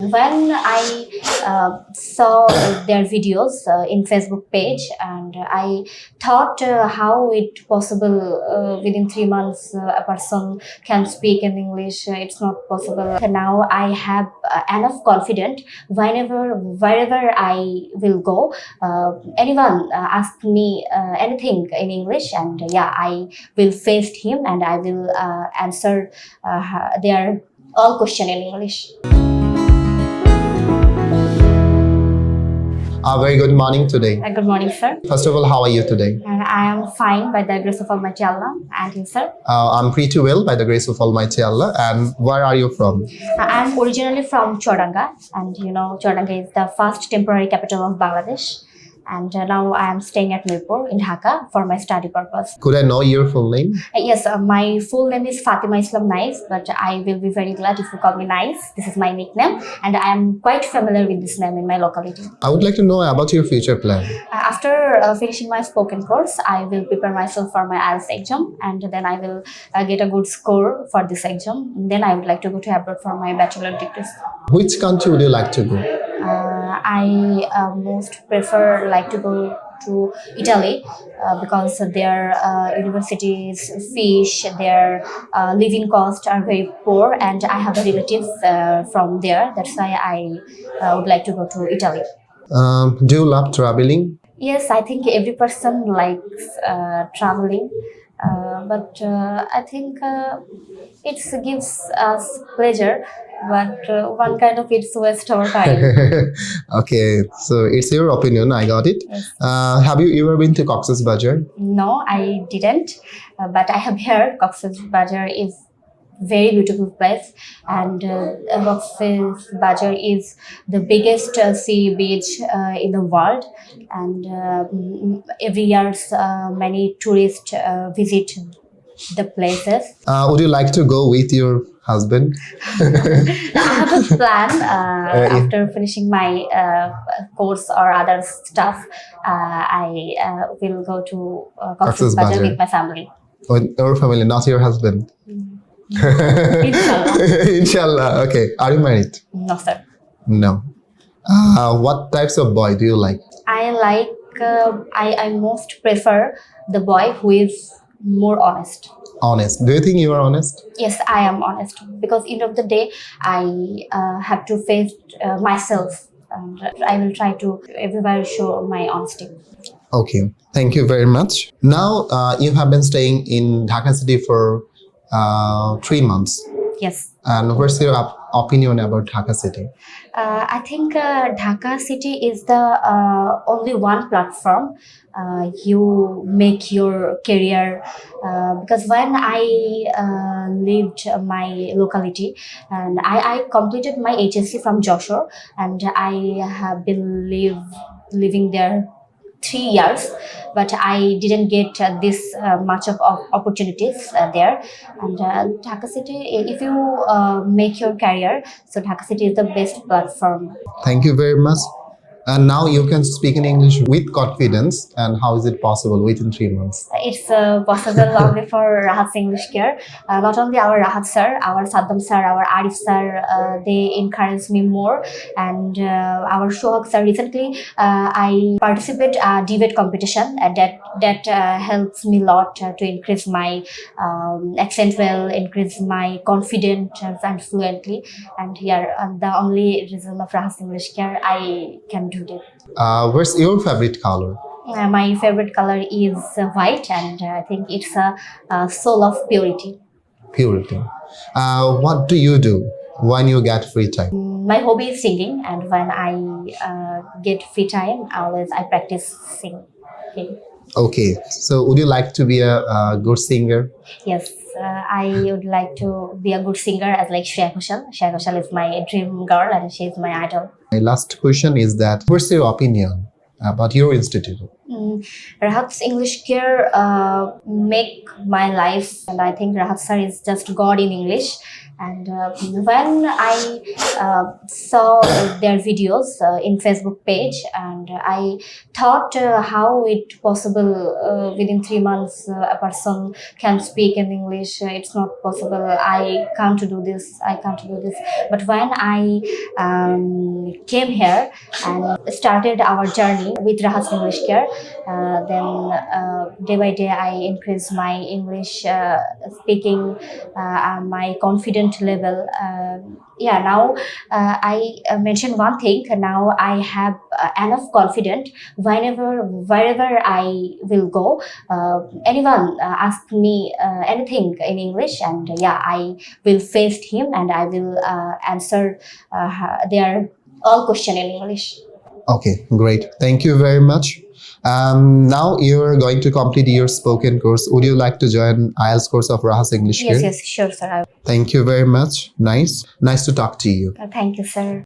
When I saw their videos in Facebook page, and I thought how it possible within 3 months a person can speak in English. It's not possible. Now I have enough confident wherever I will go. Anyone ask me anything in English, and yeah, I will face him and I will answer their all question in English. Very good morning today. Good morning, sir. First of all, how are you today? I am fine by the grace of Almighty Allah. And you, sir? I'm pretty well by the grace of Almighty Allah. And where are you from? I am originally from Choranga, and you know, Choranga is the first temporary capital of Bangladesh. And now I am staying at Mirpur in Dhaka for my study purpose. Could I know your full name? Yes, my full name is Fatima Islam Nice, but I will be very glad if you call me Nice. This is my nickname, and I am quite familiar with this name in my locality. I would like to know about your future plan. After finishing my spoken course, I will prepare myself for my IELTS exam, and then I will get a good score for this exam. Then I would like to go to abroad for my bachelor degrees. Which country would you like to go? I most prefer like to go to Italy because their universities, fish, their living costs are very poor, and I have a relative from there. That's why I would like to go to Italy. Do you love traveling? Yes, I think every person likes traveling, but I think it gives us pleasure, but one kind of it's waste our time. Okay, so it's your opinion. I got it. Yes. Have you ever been to Cox's Bazar? No, I didn't, but I have heard Cox's Bazar is very beautiful place, and Cox's Bazar is the biggest sea beach in the world, and every year many tourists visit the places. Would you like to go with your husband? I have a plan after finishing my course or other stuff. I will go to Cox's Bazar with my family. With your family, not your husband. Inshallah. Inshallah. Okay. Are you married? No, sir. No. What types of boy do you like? I like. I most prefer the boy who is more honest. Honest. Do you think you are honest? Yes, I am honest, because end of the day I have to face myself, and I will try to everywhere show my honesty. Okay. Thank you very much. Now you have been staying in Dhaka city for 3 months. Yes. And what's your opinion about Dhaka city? I think Dhaka city is the only one platform you make your career, because when I lived my locality, and I completed my HSC from Joshua, and I have been living there 3 years, but I didn't get this much of opportunities there. And Dhaka city, if you make your career, so Dhaka city is the best platform. Thank you very much. And now you can speak in English with confidence. And how is it possible within 3 months? It's possible only for Rahat's English care. Not only our Rahat sir, our Saddam sir, our Arif sir, they encourage me more. And our Shohak sir, recently I participate debate competition, that helps me a lot to increase my accent well, increase my confidence and fluently. And here, the only reason of Rahat's English care, I can do that. What's your favorite color? My favorite color is white, and I think it's a soul of purity. Purity. What do you do when you get free time? My hobby is singing, and when I get free time, always I practice singing. Okay. So would you like to be a good singer? Yes, I would like to be a good singer as like Shreya Ghoshal. Shreya Ghoshal is my dream girl, and she is my idol. My last question is that what's your opinion about your institute? Rahat's English care make my life, and I think Rahat sir is just God in English, And when I saw their videos in Facebook page, and I thought how it possible within 3 months a person can speak in English. It's not possible. I can't do this. I can't do this. But when I came here and started our journey with Rahat's English Care, then day by day I increased my English speaking, my confident level. Yeah, now I mentioned one thing. Now I have enough confident wherever I will go. Anyone ask me anything in English, and yeah, I will face him and I will answer their all question in English. Okay, great. Thank you very much. Now you're going to complete your spoken course. Would you like to join IELTS course of Rahat's English Yes, Care? yes, sure, sir. Thank you very much. Nice to talk to you. Thank you, sir.